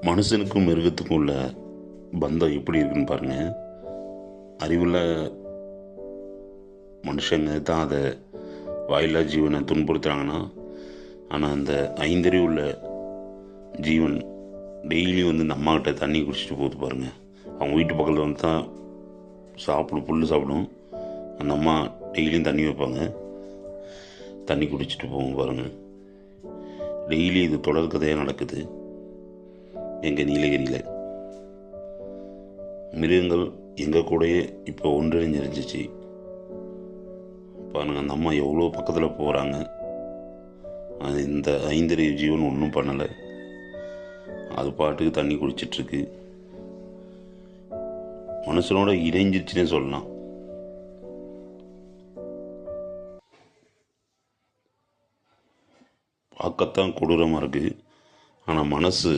மனுஷனுக்கும் மிருகத்துக்கும் உள்ள பந்தம் எப்படி இருக்குன்னு பாருங்கள். அறிவுள்ள மனுஷங்க தான் அதை வாயில்லா ஜீவனை துன்புறுத்துகிறாங்கன்னா, ஆனால் அந்த ஐந்தறிவு உள்ள ஜீவன் டெய்லியும் வந்து இந்த அம்மாக்கிட்ட தண்ணி குடிச்சிட்டு போகுது பாருங்கள். அவங்க வீட்டு பக்கத்தில் வந்து தான் புல் சாப்பிடும். அந்த அம்மா டெய்லியும் தண்ணி வைப்பாங்க, தண்ணி குடிச்சிட்டு போகும் பாருங்கள். டெய்லி இது தொடர் கதையாக நடக்குது எங்கள் நீலகிரியில். மிருகங்கள் எங்கள் கூடயே இப்போ ஒன்றிணைஞ்சிருந்துச்சு பாருங்கள். அந்த அம்மா எவ்வளோ பக்கத்தில் போகிறாங்க. அது இந்த ஐந்தறிவு ஜீவன் ஒன்றும் பண்ணலை, அது பாட்டுக்கு தண்ணி குடிச்சிட்ருக்கு. மனுஷனோட இணைஞ்சிருச்சுன்னே சொல்லலாம். பார்க்கத்தான் கொடூரமாக இருக்குது, ஆனால் மனசு